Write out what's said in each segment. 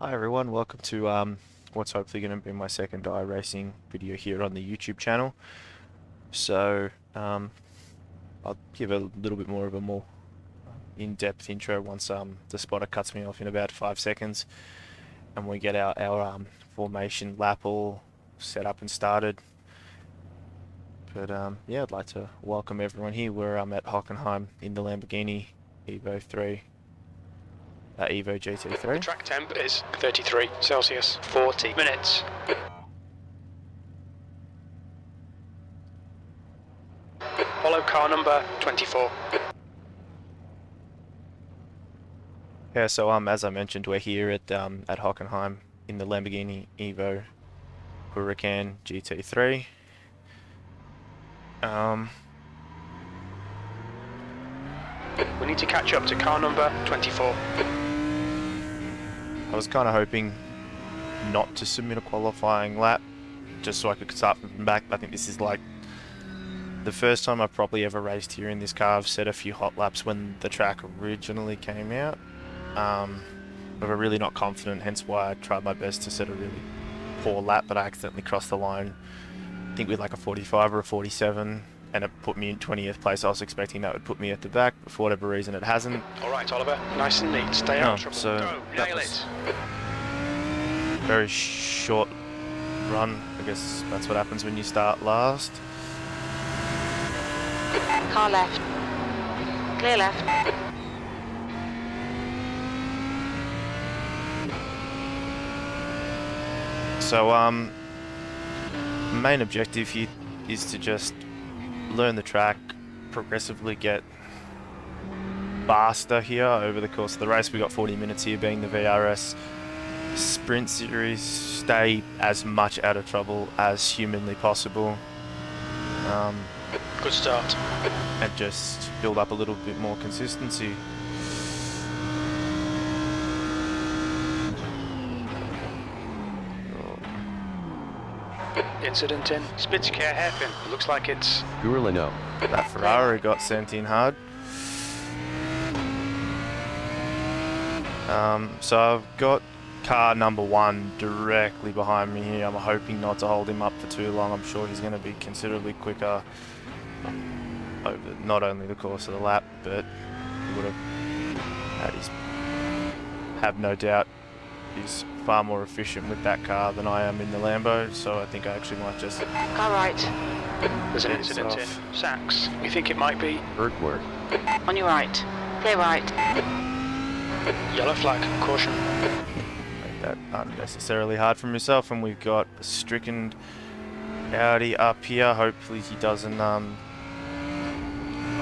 Hi everyone, welcome to what's hopefully going to be my second iRacing video here on the YouTube channel. So I'll give a little bit more of a more in-depth intro once the spotter cuts me off in about 5 seconds and we get our formation lap all set up and started. But yeah, I'd like to welcome everyone here. We're at Hockenheim in the Lamborghini Evo GT3. The track temp is 33 Celsius, 40 minutes. Follow car number 24. Yeah, so as I mentioned, we're here at Hockenheim in the Lamborghini Evo Huracan GT3. We need to catch up to car number 24. I was kind of hoping not to submit a qualifying lap, just so I could start from the back. I think this is like the first time I've probably ever raced here in this car. I've set a few hot laps when the track originally came out, but I'm really not confident, hence why I tried my best to set a really poor lap, but I accidentally crossed the line, I think with like a 45 or a 47, and it put me in 20th place. I was expecting that would put me at the back, but for whatever reason it hasn't. Alright Oliver, nice and neat, stay out of trouble. So go, nail it. Very short run. I guess that's what happens when you start last. Car left. Clear left. So main objective here is to just learn the track, progressively get faster here over the course of the race. We got 40 minutes here, being the VRS sprint series. Stay as much out of trouble as humanly possible. Good start. And just build up a little bit more consistency. Incident in. Spits care hairpin. It looks like it's... Urlano. That Ferrari got sent in hard. So I've got car number 1 directly behind me here. I'm hoping not to hold him up for too long. I'm sure he's going to be considerably quicker over not only the course of the lap, but he would have no doubt he's far more efficient with that car than I am in the Lambo, so I think I actually might just... Car right. There's an incident in. Sachs. We think it might be... Earthwork. On your right. Clear right. Yellow flag. Caution. Make that unnecessarily hard for himself, and we've got a stricken Audi up here. Hopefully he doesn't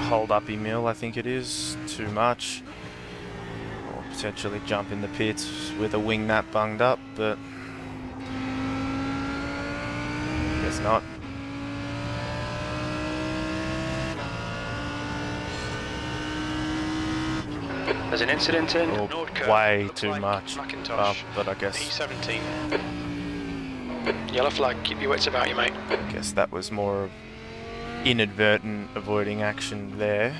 hold up Emil, I think it is, too much. Or potentially jump in the pits with a wing that bunged up, but I guess not. There's an incident in. Oh, Nordkirk. way Looks too like much, Macintosh. but I guess E17. Yellow flag. Keep your wits about you, mate. I guess that was more inadvertent avoiding action there.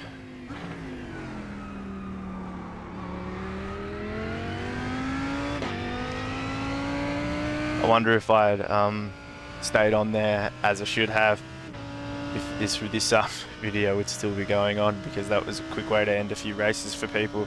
I wonder if I'd stayed on there as I should have, if this video would still be going on, because that was a quick way to end a few races for people.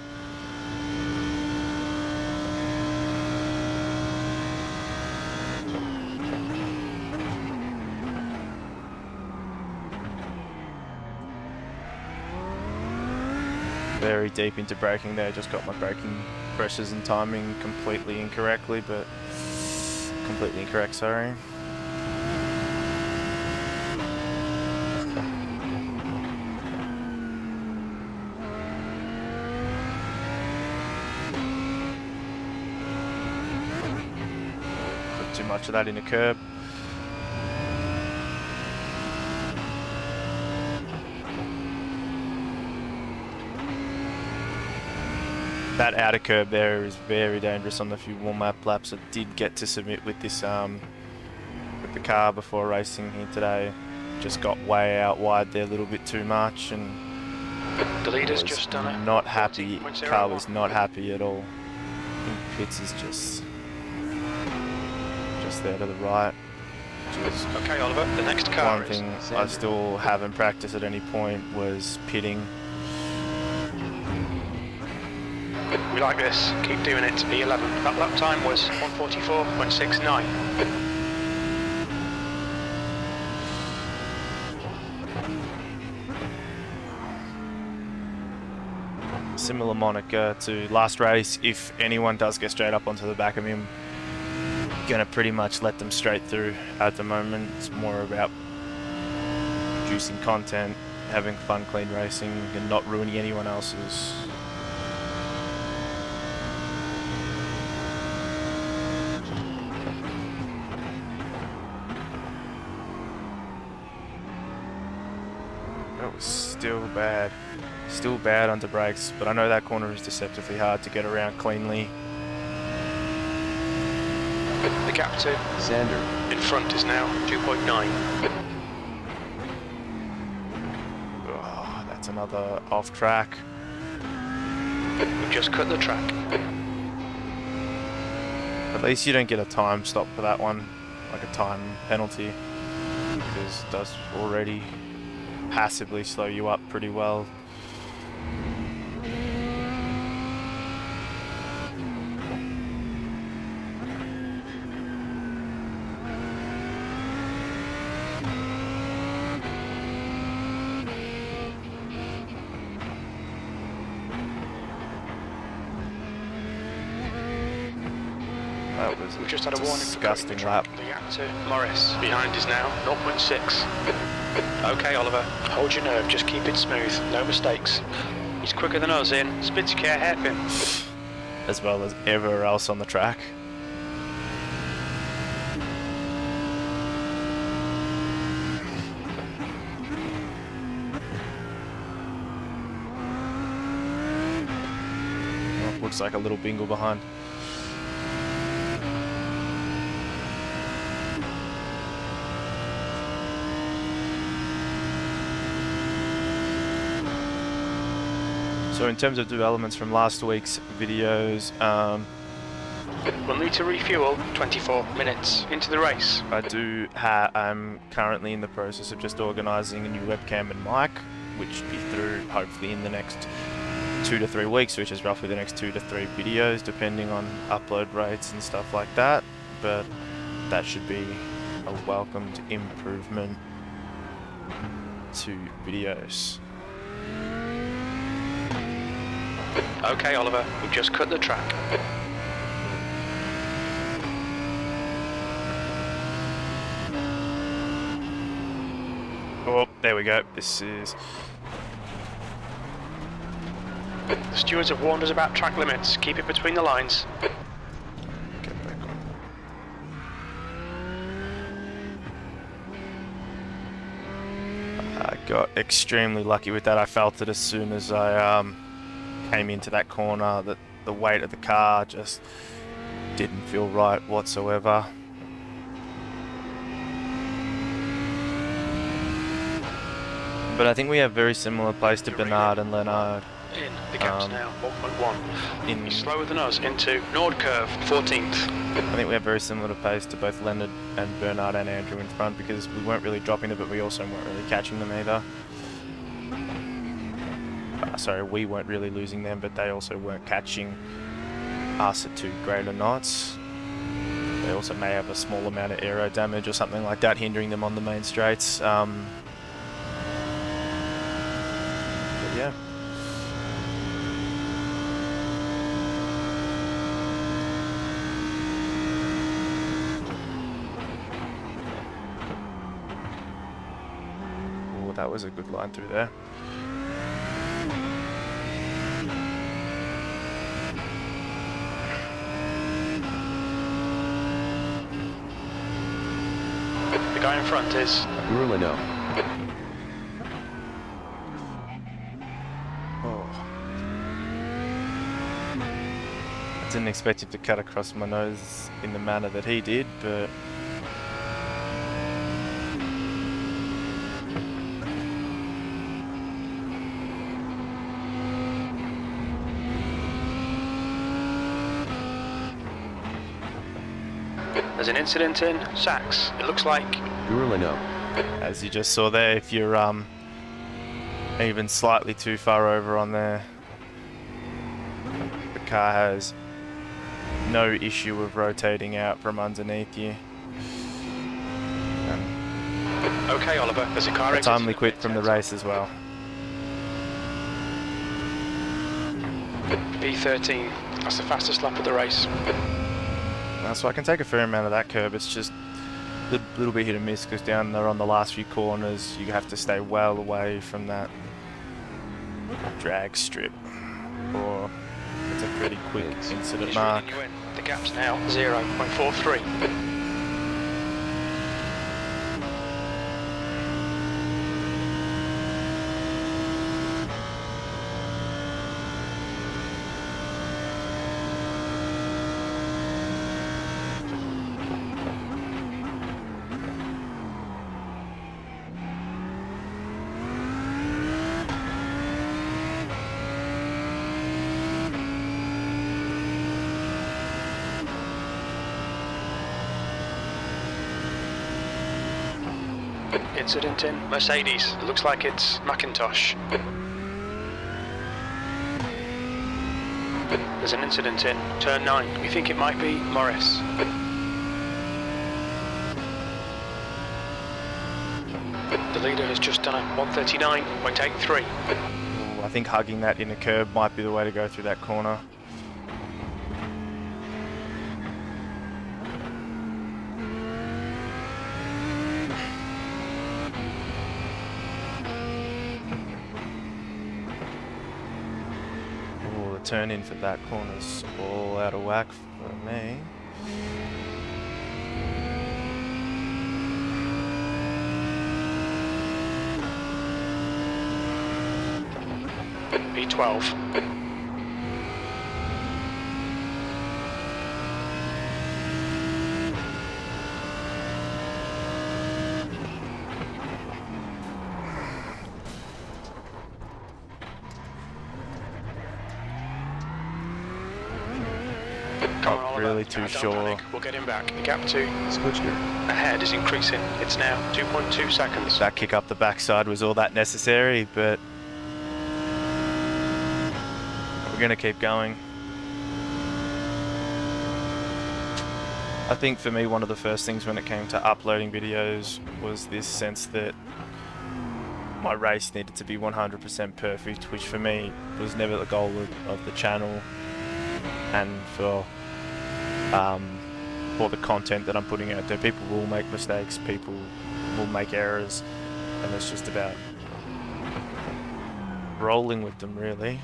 Very deep into braking there, just got my braking pressures and timing completely incorrectly, but completely incorrect, sorry. Put too much of that in a curb. That outer curb there is very dangerous on the few warm-up laps. I did get to submit with this with the car before racing here today. Just got way out wide there a little bit too much, and The leader's just done it. not happy. 14.01. Car was not happy at all. I think pits is just space there to the right. Which is Okay, Oliver, the next car one is thing I Sander. still haven't practiced at any point was pitting. We like this. Keep doing it. E11. That lap time was 1:44.69. Similar moniker to last race. If anyone does get straight up onto the back of him, gonna pretty much let them straight through at the moment. It's more about producing content, having fun, clean racing, and not ruining anyone else's. That was still bad. Still bad under brakes, but I know that corner is deceptively hard to get around cleanly. The gap to Sander. in front is now 2.9. Oh, that's another off track. We've just cut the track. At least you don't get a time stop for that one, like a time penalty, because it does already passively slow you up pretty well. That was We've just had a warning for cutting the disgusting track. lap. The gap to Morris behind is now 0.6. Okay, Oliver, hold your nerve. Just keep it smooth. No mistakes. He's quicker than us in Spitz care hairpin. As well as everywhere else on the track. Oh, looks like a little bingle behind. So in terms of developments from last week's videos, We'll need to refuel 24 minutes into the race. I'm currently in the process of just organising a new webcam and mic, which will be through hopefully in the next 2 to 3 weeks, which is roughly the next 2 to 3 videos, depending on upload rates and stuff like that. But that should be a welcomed improvement to videos. Okay, Oliver, we've just cut the track. Oh, there we go. This is... The stewards have warned us about track limits. Keep it between the lines. Get back on. I got extremely lucky with that. I felt it as soon as I came into that corner, that the weight of the car just didn't feel right whatsoever. But I think we have very similar pace to Bernard and Leonard. In. The gap's now 1.1. He's In, slower than us into Nord Curve, 14th. I think we have very similar pace to both Leonard and Bernard and Andrew in front, because we weren't really dropping them, but we also weren't really catching them either. Sorry, we weren't really losing them, but they also weren't catching us at too great a knots. They also may have a small amount of aero damage or something like that, hindering them on the main straights. But yeah. Oh, that was a good line through there. The guy in front is Urlino. Oh. I didn't expect him to cut across my nose in the manner that he did, but There's an incident in Sachs. It looks like. You really know. As you just saw there, if you're even slightly too far over on there, the car has no issue of rotating out from underneath you. Okay, Oliver, there's a car A exiting timely at quit pit from the 10. race as well. P13, that's the fastest lap of the race. So I can take a fair amount of that curb. It's just a little bit hit and miss because down there on the last few corners, you have to stay well away from that drag strip, or it's a pretty quick incident He's mark. reading you in. The gap's now 0.43. Incident in Mercedes. It looks like it's Macintosh. There's an incident in turn 9. We think it might be Morris. The leader has just done a 139.83. I think hugging that inner curb might be the way to go through that corner. Turn in for that corner's all out of whack for me. P12. Not really too sure. Panic. We'll get him back. The gap to Switch gear. ahead is increasing. It's now 2.2 seconds. That kick up the backside was all that necessary, but we're going to keep going. I think for me, one of the first things when it came to uploading videos was this sense that my race needed to be 100% perfect, which for me was never the goal of the channel, and for the content that I'm putting out there. People will make mistakes, people will make errors, and it's just about rolling with them, really.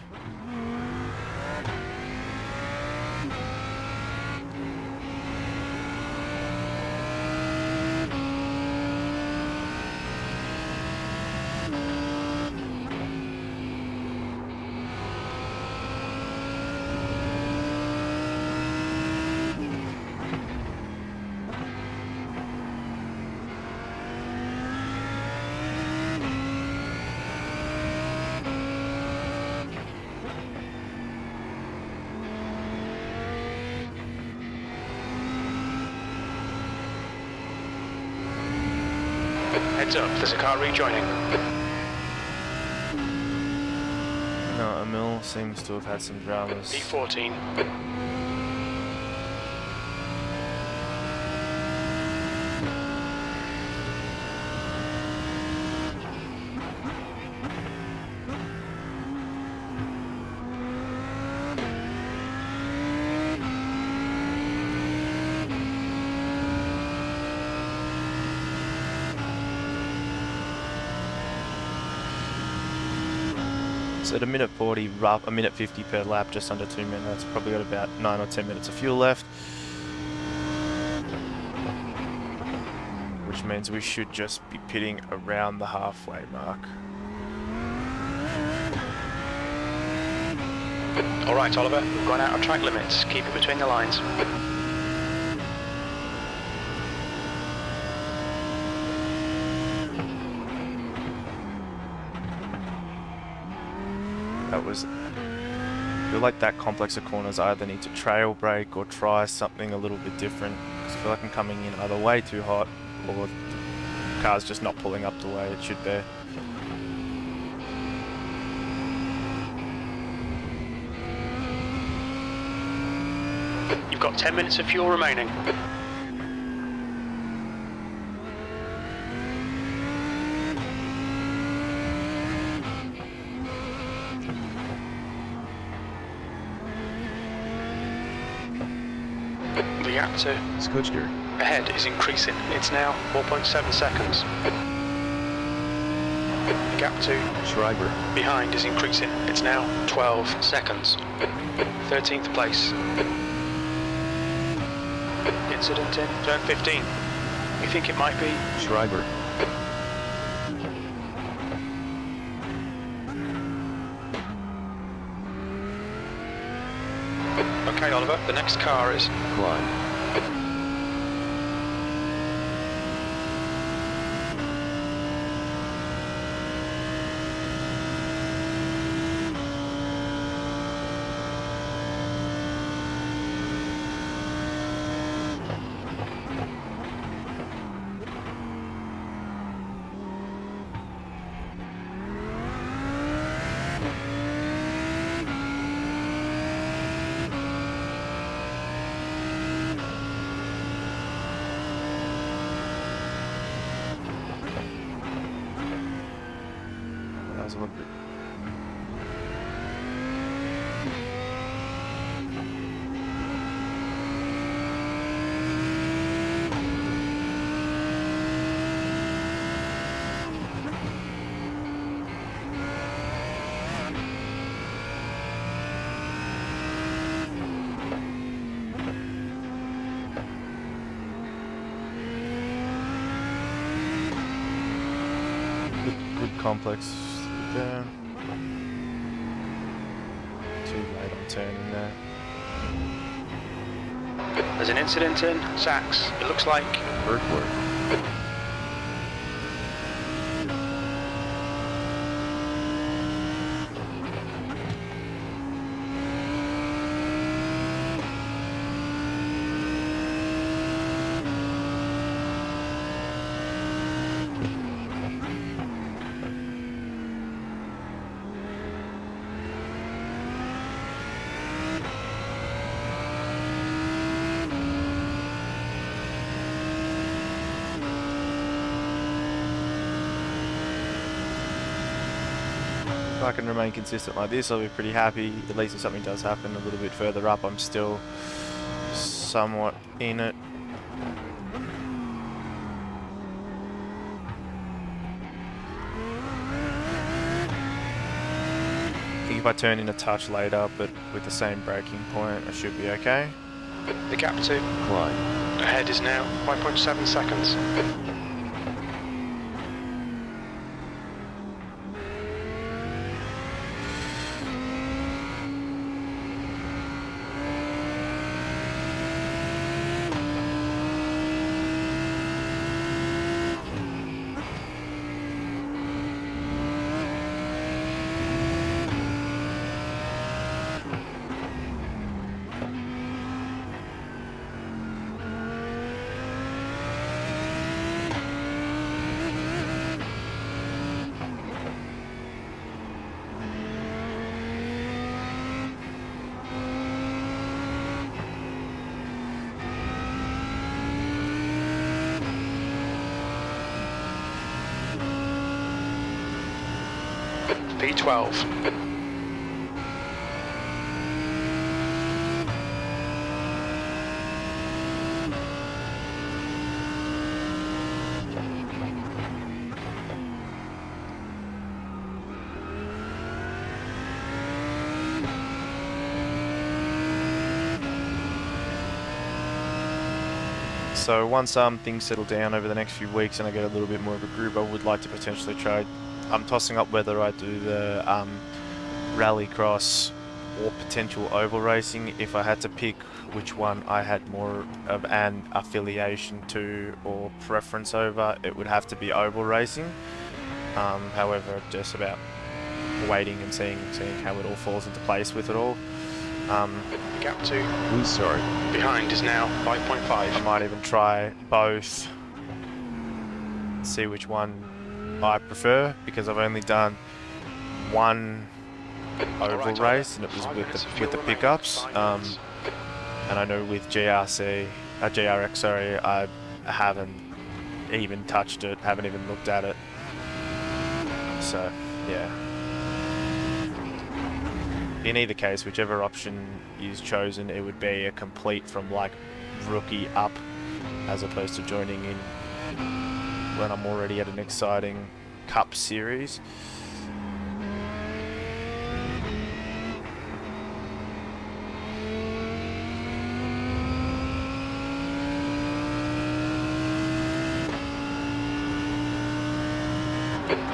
Heads up, there's a car rejoining. No, Emil seems to have had some dramas. P14. So at a minute 40, a minute 50 per lap, just under 2 minutes. Probably got about 9 or 10 minutes of fuel left, which means we should just be pitting around the halfway mark. All right, Oliver, we've gone out of track limits. Keep it between the lines. That was, I feel like that complex of corners, I either need to trail brake or try something a little bit different, because I feel like I'm coming in either way too hot, or the car's just not pulling up the way it should be. You've got 10 minutes of fuel remaining. The gap to Skutsker. ahead is increasing. It's now 4.7 seconds. The gap to Schreiber. behind is increasing. It's now 12 seconds. 13th place. Incident in turn 15. You think it might be? Schreiber. Okay, Oliver, the next car is Klein. That was a little bit. Good complex there. Too late on turning there. there's an incident in Sachs. It looks like Earthwork. If I can remain consistent like this, I'll be pretty happy. At least if something does happen a little bit further up, I'm still somewhat in it. I think if I turn in a touch later, but with the same braking point, I should be okay. the gap to Klein. ahead is now 5.7 seconds. P12. So once things settle down over the next few weeks and I get a little bit more of a group, I would like to potentially try. I'm tossing up whether I do the rallycross or potential oval racing. If I had to pick which one I had more of an affiliation to or preference over, it would have to be oval racing. However, just about waiting and seeing how it all falls into place with it all. Gap 2 Who's sorry? behind is now I 5.5. might even try both. See which one I prefer, because I've only done one oval Alright, race, and it was 5 with minutes the of fuel remaining. pickups. 5 minutes. And I know with GRX, sorry, I haven't even touched it, haven't even looked at it. So, yeah. In either case, whichever option is chosen, it would be a complete from like rookie up, as opposed to joining in when I'm already at an exciting Cup series.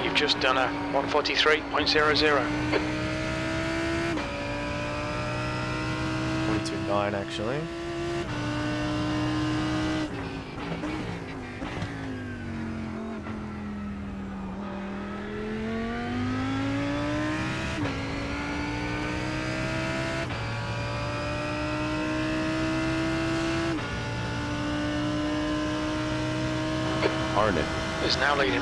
You've just done a 143.00. 42.9 actually. Arnott. Is now leading.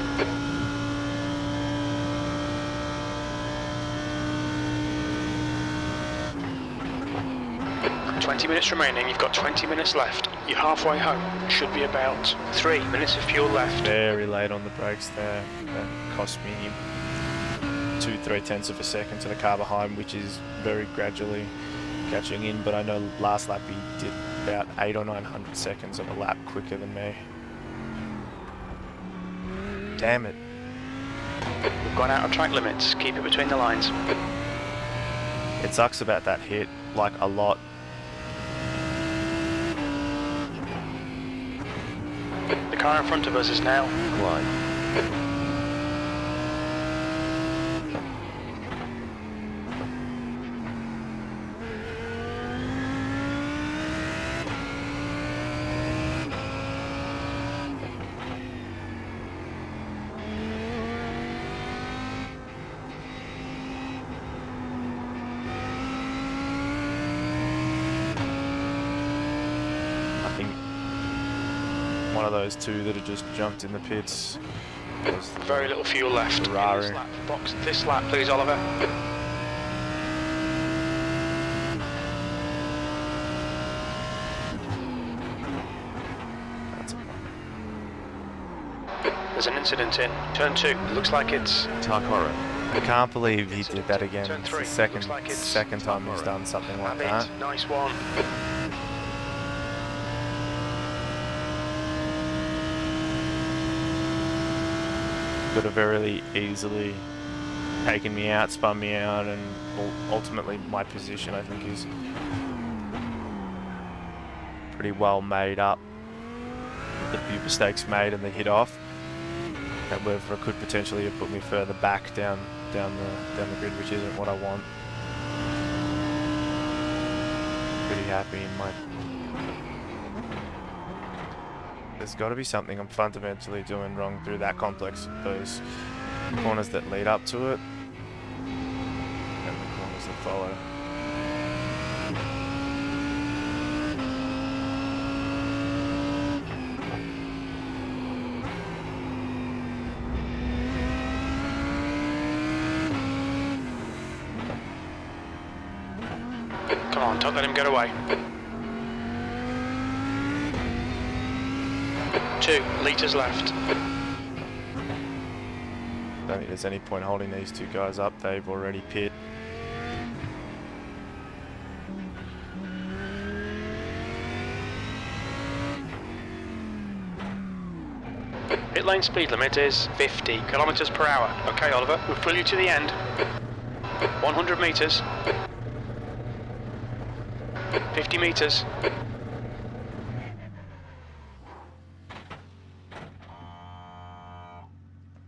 20 minutes remaining, you've got 20 minutes left. You're halfway home. Should be about 3 minutes of fuel left. Very late on the brakes there. That cost me 2/3 of a second to the car behind, which is very gradually catching in. But I know last lap he did about 800 or 900 seconds of a lap quicker than me. Damn it. We've gone out of track limits. Keep it between the lines. It sucks about that hit, like a lot. The car in front of us is now. Line. I think one of those two that had just jumped in the pits was the Very little fuel left. In Ferrari. This lap. Box this lap, please, Oliver. That's a There's an incident in turn 2. It looks like it's Takara. I can't believe he did that again. Turn It's three. the second, Looks like it's second time he's done something like that. Abbott. Nice one. Could have very easily taken me out, spun me out, and ultimately my position, I think, is pretty well made up. The few mistakes made and the hit off. However, it could potentially have put me further back down the grid, which isn't what I want. Pretty happy in my. There's got to be something I'm fundamentally doing wrong through that complex. Those corners that lead up to it, and the corners that follow. Come on, don't let him get away. 2 litres left. Don't think there's any point holding these two guys up. They've already pit. Pit lane speed limit is 50 kilometres per hour. Okay, Oliver, we'll pull you to the end. 100 metres. 50 metres.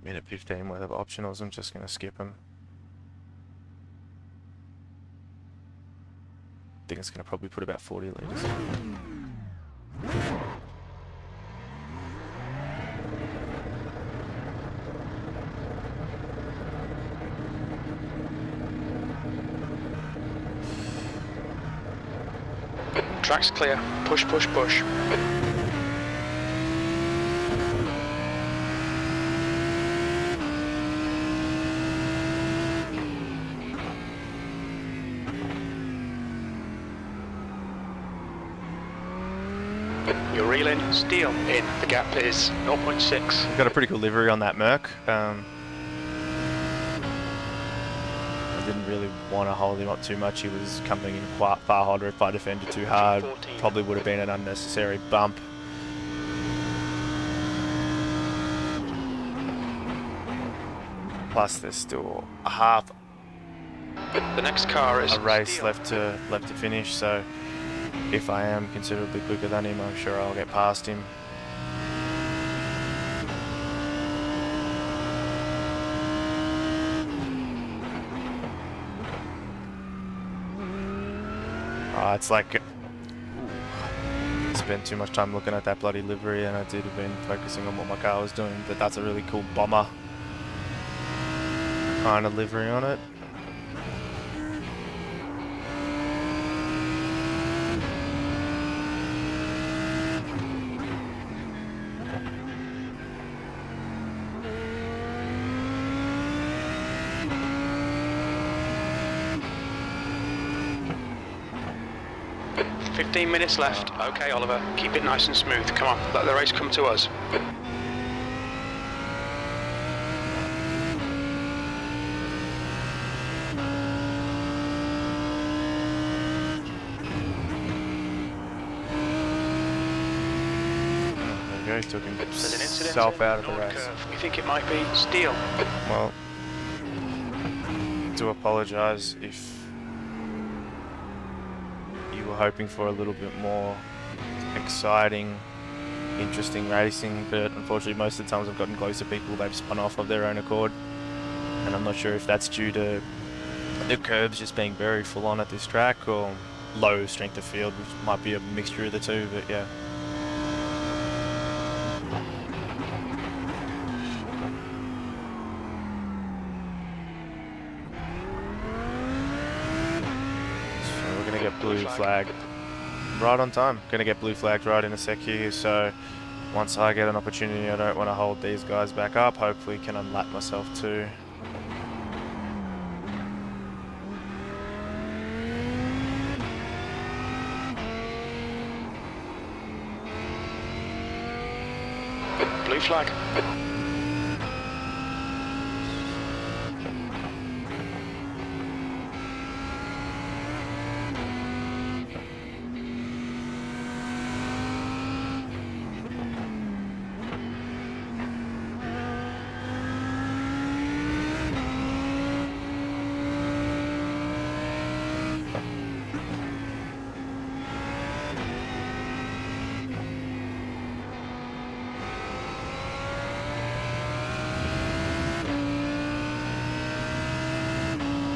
Minute 15 worth of optionals. I'm just going to skip them. I think it's going to probably put about 40 litres. Track's clear. Push, push, push. You're reeling, steel in. The gap is 0.6. Got a pretty cool livery on that Merc. I didn't really want to hold him up too much. He was coming in quite far harder. If I defended too hard, probably would have been an unnecessary bump. Plus, there's still half The next car is a race steel. left to finish. So, if I am considerably quicker than him, I'm sure I'll get past him. It's like, spent too much time looking at that bloody livery, and I did have been focusing on what my car was doing. But that's a really cool bomber kind of livery on it. Fifteen minutes left. Okay, Oliver, keep it nice and smooth. Come on, let the race come to us. There we go, took There's an incident himself out of the north race. curve. We think it might be steel. Well, do apologise if you were hoping for a little bit more exciting, interesting racing, but unfortunately most of the times I've gotten close to people, they've spun off of their own accord, and I'm not sure if that's due to the curbs just being very full on at this track or low strength of field, which might be a mixture of the two, but yeah. Get blue flag right on time. Gonna get blue flagged right in a sec here, so once I get an opportunity, I don't want to hold these guys back up. Hopefully can unlap myself too. Blue flag.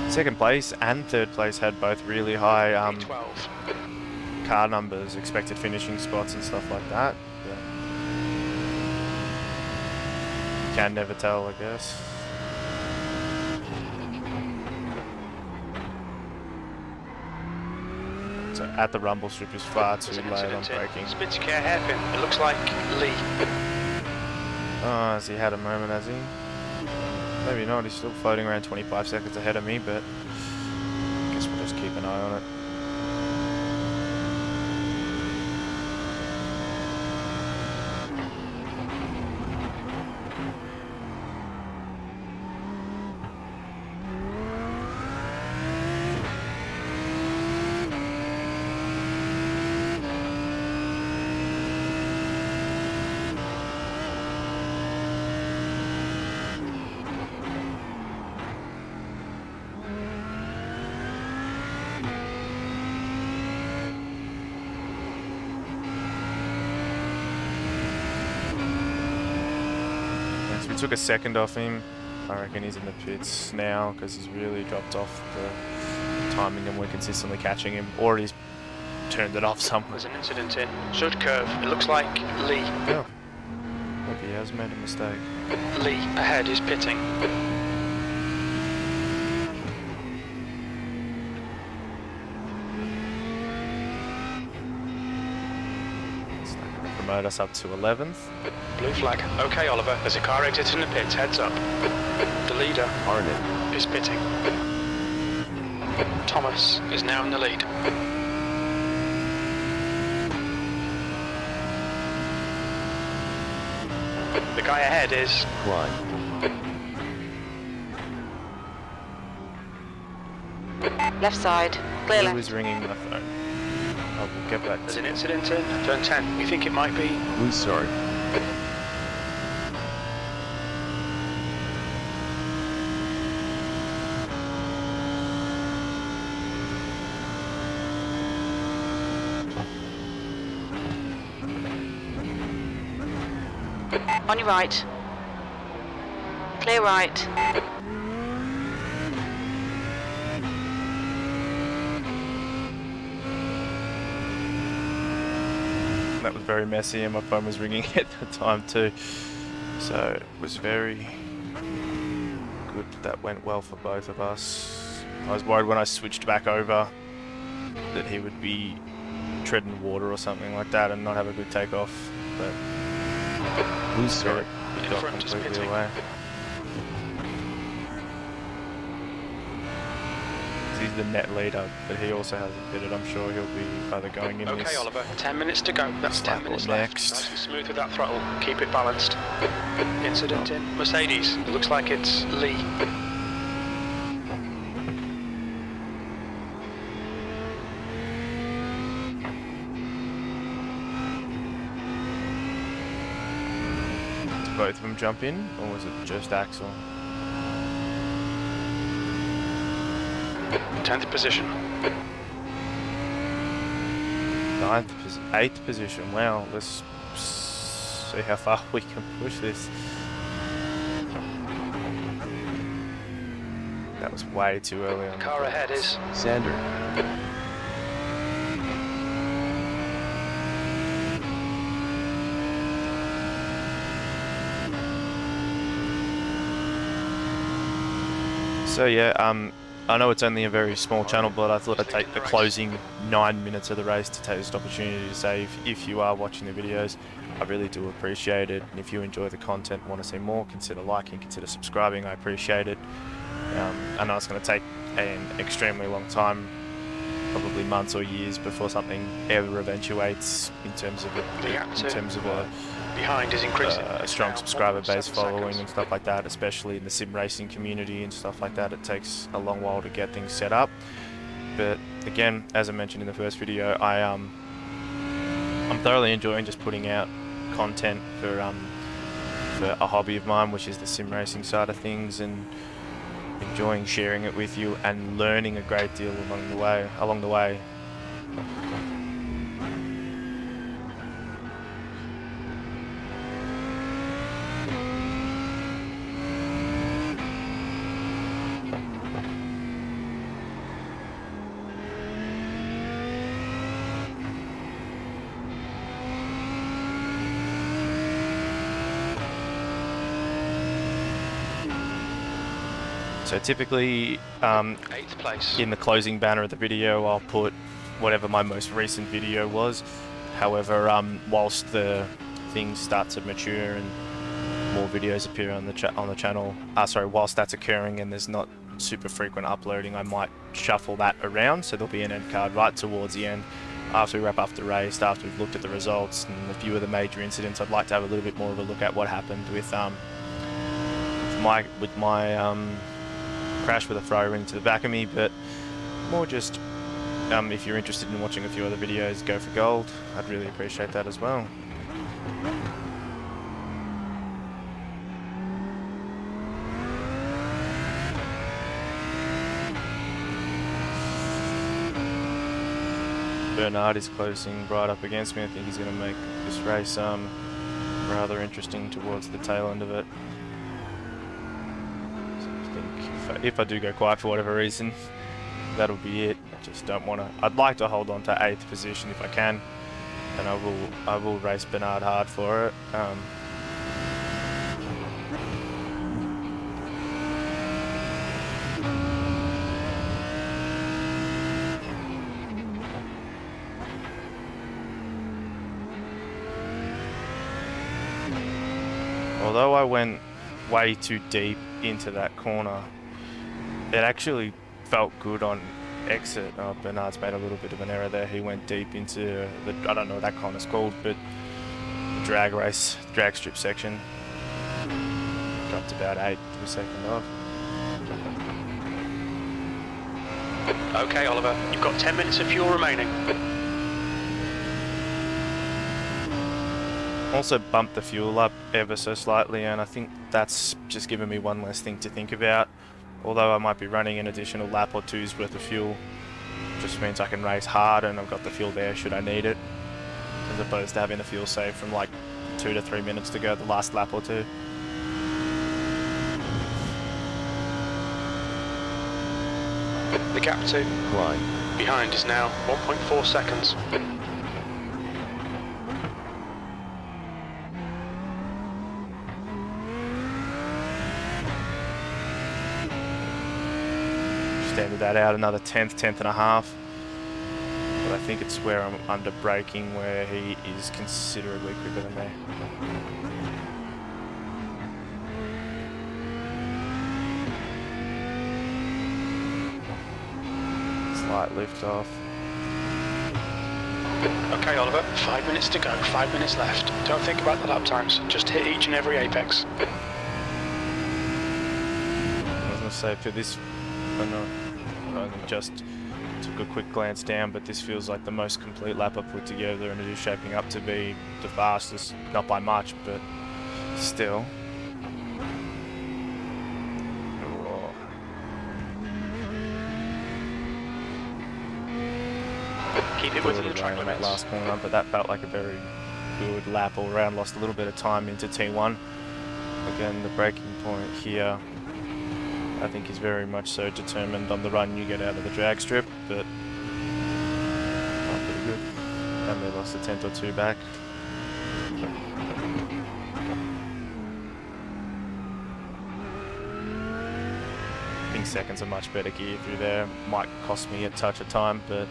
Second place and third place had both really high 12. car numbers, expected finishing spots and stuff like that. But you can never tell, I guess. So at the rumble strip is far too late on braking. Spitzer care hairpin. It looks like Lee. Oh, has he had a moment, has he? Maybe not, he's still floating around 25 seconds ahead of me, but I guess we'll just keep an eye on it. We took a second off him. I reckon he's in the pits now because he's really dropped off the timing and we're consistently catching him, or he's turned it off somewhere. There's an incident in Sud curve. It looks like Lee. Yeah. Maybe he has made a mistake. Lee ahead is pitting. promote us up to 11th. Blue flag. Okay, Oliver. There's a car exiting the pits. Heads up. The leader Arnott. is pitting. Thomas is now in the lead. The guy ahead is Klein. Left side. Clear Who left. is ringing my phone? I will get back There's to an incident in turn 10. You think it might be? Blue sorry. On your right. Clear right. That was very messy and my phone was ringing at the time too. So it was very good that went well for both of us. I was worried when I switched back over that he would be treading water or something like that and not have a good takeoff, but Blue sorry. he In got front is completely pitting. away. He's the net leader, but he also hasn't pitted. I'm sure he'll be either going in Okay, this Oliver. 10 minutes to go. That's 10 lap or minutes left. next. Nice and smooth with that throttle. Keep it balanced. Incident in Mercedes. It looks like it's Lee. Did both of them jump in, or was it just Axel? 10th position. 8th position. Wow, let's see how far we can push this. That was way too early on. Car ahead is Sander. So yeah, I know it's only a very small channel, but I thought I'd take the closing 9 minutes of the race to take this opportunity to say if you are watching the videos, I really do appreciate it. And if you enjoy the content and want to see more, consider liking, consider subscribing. I appreciate it. I know it's going to take an extremely long time, probably months or years before something ever eventuates in terms of a behind is increasing. a It's strong now subscriber 1.7 base following seconds. and stuff like that, especially in the sim racing community and stuff like that. It takes a long while to get things set up. But again, as I mentioned in the first video, I'm thoroughly enjoying just putting out content for a hobby of mine, which is the sim racing side of things, and enjoying sharing it with you and learning a great deal along the way. So typically, 8th place. in the closing banner of the video, I'll put whatever my most recent video was. However, whilst the things start to mature and more videos appear on the channel, whilst that's occurring and there's not super frequent uploading, I might shuffle that around. So there'll be an end card right towards the end, after we wrap up the race, after we've looked at the results and a few of the major incidents. I'd like to have a little bit more of a look at what happened with my crash with a throw ring to the back of me, but more just if you're interested in watching a few other videos, go for gold. I'd really appreciate that as well. Bernard is closing right up against me. I think he's going to make this race rather interesting towards the tail end of it. If I do go quiet for whatever reason, that'll be it. I just don't want to. I'd like to hold on to 8th position if I can, and I will race Bernard hard for it. although I went way too deep into that corner, it actually felt good on exit. Bernard's made a little bit of an error there. He went deep into the, I don't know what that corner's called, but the drag race, drag strip section. Got to about 8 to the second off. Okay, Oliver, you've got 10 minutes of fuel remaining. Also bumped the fuel up ever so slightly, and I think that's just given me one less thing to think about. Although I might be running an additional lap or two's worth of fuel, just means I can race hard and I've got the fuel there should I need it, as opposed to having the fuel saved from like 2 to 3 minutes to go the last lap or two. The gap to Climb. behind is now 1.4 seconds. Extended that out another tenth and a half. But I think it's where I'm under braking where he is considerably quicker than me. Slight lift off. Okay, Oliver, 5 minutes to go, 5 minutes left. Don't think about the lap times, just hit each and every apex. I was going to say for this, I just took a quick glance down, but this feels like the most complete lap I've put together, and it is shaping up to be the fastest, not by much, but still. Keep it within the track that limits. last corner, but that felt like a very good lap all around. Lost a little bit of time into T1. Again, the braking point here, I think, is very much so determined on the run you get out of the drag strip, but pretty good. And they lost a tenth or two back. I think second's a much better gear through there. Might cost me a touch of time, but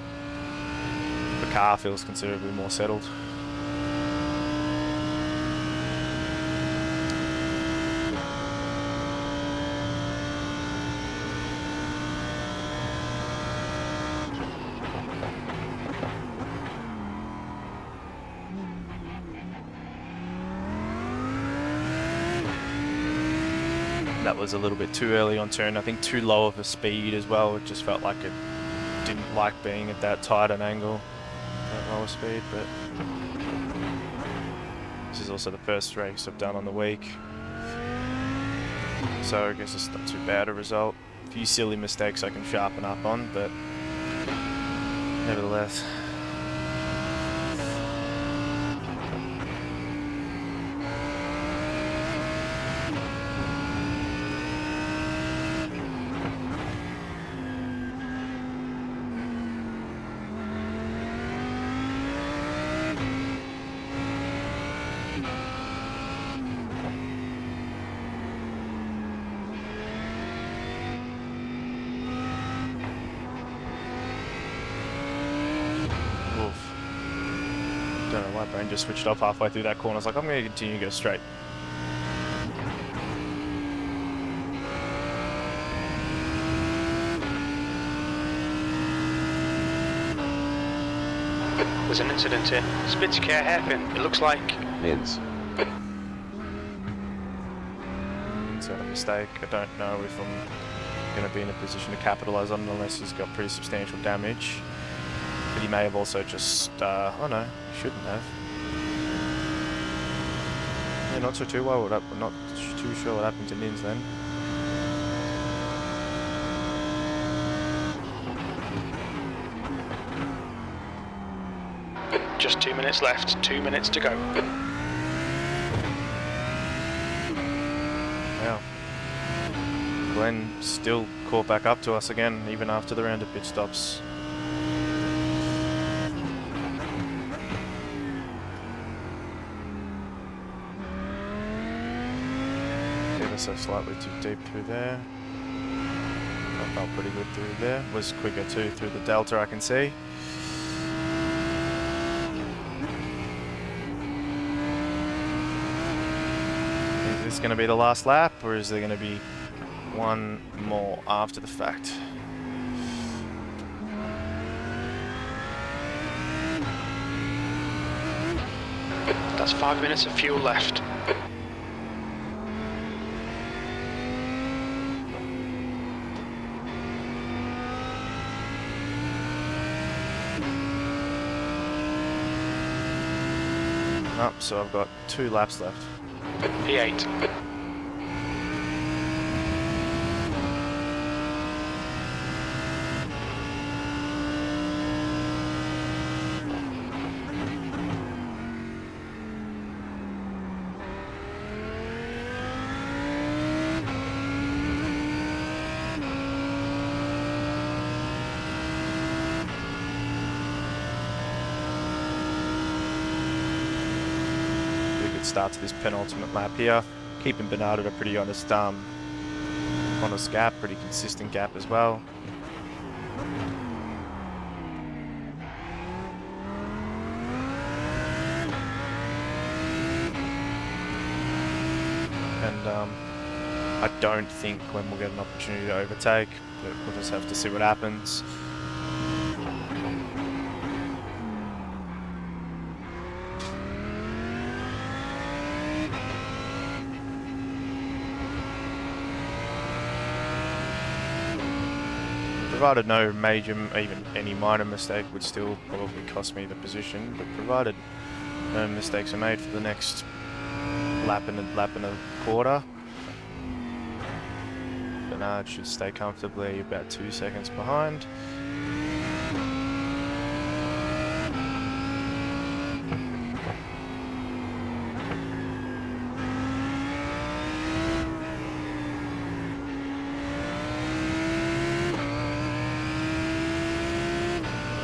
the car feels considerably more settled. That was a little bit too early on turn. I think too low of a speed as well. It just felt like it didn't like being at that tight an angle, that lower speed. But this is also the first race I've done on the week, so I guess it's not too bad a result. A few silly mistakes I can sharpen up on, but nevertheless. Don't know why brain just switched off halfway through that corner. I was like, I'm going to continue to go straight. There's an incident here. Spitz care hairpin. It looks like. Mids. It's a mistake. I don't know if I'm going to be in a position to capitalise on it unless he's got pretty substantial damage. But he may have also just, oh no, he shouldn't have. Yeah, not too sure what happened to Nins then. Just 2 minutes left, 2 minutes to go. Wow. Glenn still caught back up to us again, even after the round of pit stops. So slightly too deep through there. I felt pretty good through there. Was quicker too through the delta, I can see. this going to be the last lap, or is there going to be one more after the fact? That's 5 minutes of fuel left. Oh, so I've got 2 laps left. P8. Start to this penultimate lap here. Keeping Bernard at a pretty honest gap, pretty consistent gap as well. And I don't think Glenn will get an opportunity to overtake, but we'll just have to see what happens. Provided no major, even any minor mistake would still probably cost me the position, but provided no mistakes are made for the next lap and a quarter, Bernard should stay comfortably about 2 seconds behind.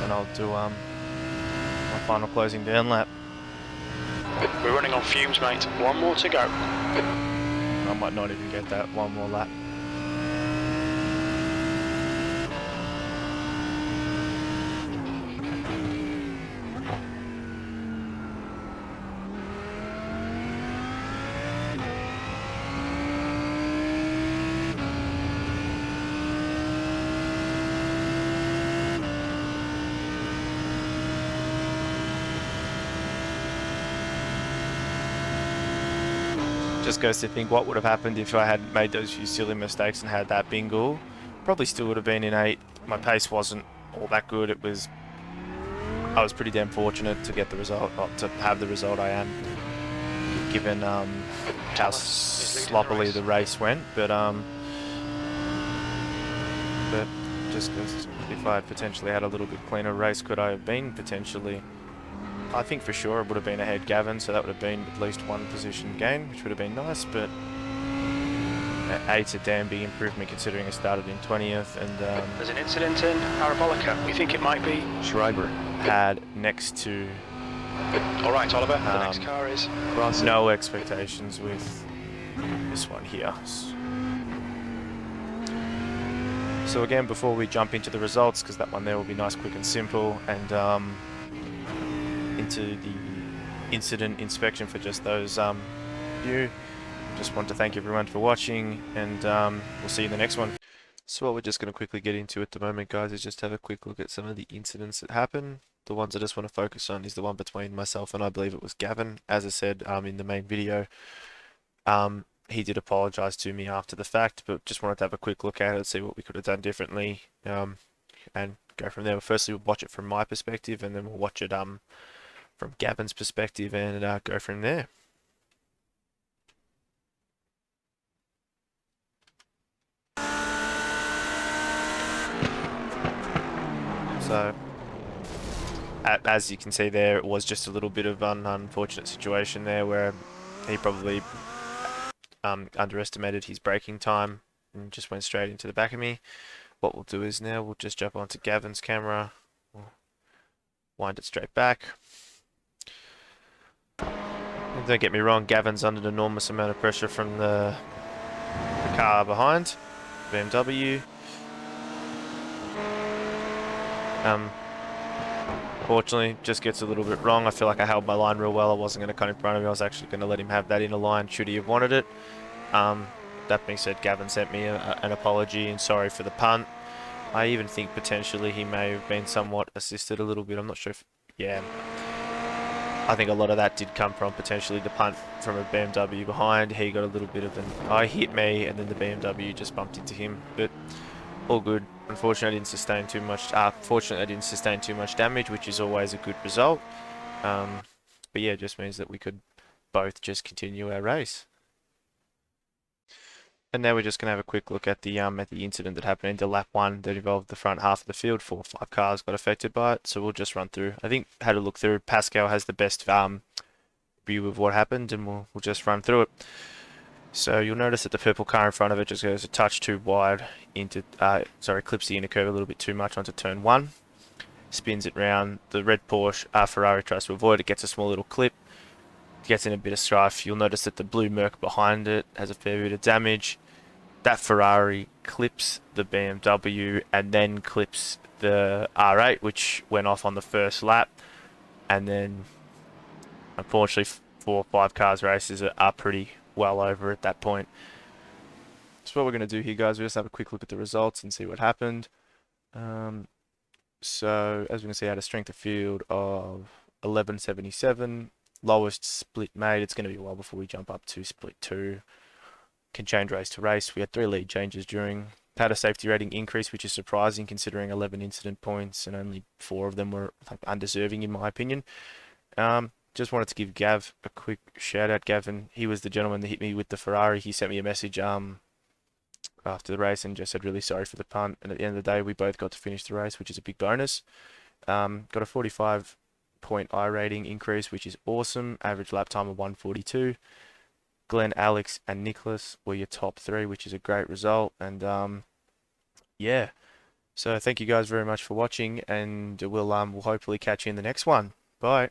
And I'll do my final closing down lap. We're running on fumes, mate. 1 more to go. I might not even get that 1 more lap. Just goes to think what would have happened if I had made those few silly mistakes and had that bingle. Probably still would have been in 8. My pace wasn't all that good. I was pretty damn fortunate to get the result, to have the result I am, given how sloppily the race went. But just because if I had potentially had a little bit cleaner race, could I have been potentially? I think for sure it would have been ahead Gavin, so that would have been at least 1 position gain, which would have been nice, but 8's a damn big improvement considering I started in 20th, and There's an incident in Parabolica. We think it might be Schreiber. had next to all right, Oliver. The next car is no expectations with this one here. So again, before we jump into the results, because that one there will be nice, quick and simple, and into the incident inspection for just those you. Just want to thank everyone for watching, and we'll see you in the next one. So what we're just going to quickly get into at the moment, guys, is just have a quick look at some of the incidents that happen. The ones I just want to focus on is the one between myself and I believe it was Gavin. As I said in the main video, he did apologise to me after the fact, but just wanted to have a quick look at it, see what we could have done differently, and go from there. But firstly, we'll watch it from my perspective, and then we'll watch it from Gavin's perspective, and go from there. So, as you can see there, it was just a little bit of an unfortunate situation there where he probably underestimated his braking time and just went straight into the back of me. What we'll do is now we'll just jump onto Gavin's camera, we'll wind it straight back. And don't get me wrong, Gavin's under an enormous amount of pressure from the car behind, BMW. Unfortunately, just gets a little bit wrong. I feel like I held my line real well. I wasn't going to cut in front of him. I was actually going to let him have that inner line should he have wanted it. That being said, Gavin sent me an apology and sorry for the punt. I even think potentially he may have been somewhat assisted a little bit. I'm not sure if... Yeah. I think a lot of that did come from potentially the punt from a BMW behind. He got a little bit of an... I hit me and then the BMW just bumped into him. But all good. Unfortunately, I didn't sustain too much... fortunately, I didn't sustain too much damage, which is always a good result. But yeah, it just means that we could both just continue our race. And now we're just going to have a quick look at the incident that happened into lap 1 that involved the front half of the field. 4 or 5 cars got affected by it, so we'll just run through. I think had a look through. Pascal has the best view of what happened, and we'll just run through it. So you'll notice that the purple car in front of it just goes a touch too wide into, clips the inner curve a little bit too much onto turn 1. Spins it round. The red Porsche Ferrari tries to avoid it, gets a small little clip. Gets in a bit of strife. You'll notice that the blue Merc behind it has a fair bit of damage. That Ferrari clips the BMW and then clips the R8, which went off on the first lap. And then, unfortunately, 4 or 5 cars races are pretty well over at that point. So what we're going to do here, guys, we just have a quick look at the results and see what happened. So, as we can see, I had a strength of field of 1177. Lowest split made. It's going to be a while before we jump up to split 2. Can change race to race. We had 3 lead changes during. Had a safety rating increase, which is surprising considering 11 incident points and only 4 of them were undeserving in my opinion. Just wanted to give Gav a quick shout out. Gavin, he was the gentleman that hit me with the Ferrari. He sent me a message after the race and just said really sorry for the punt. And at the end of the day, we both got to finish the race, which is a big bonus. Got a 45 point I rating increase, which is awesome. Average lap time of 142. Glenn, Alex, and Nicholas were your top 3, which is a great result. And yeah, so thank you guys very much for watching, and we'll hopefully catch you in the next one. Bye.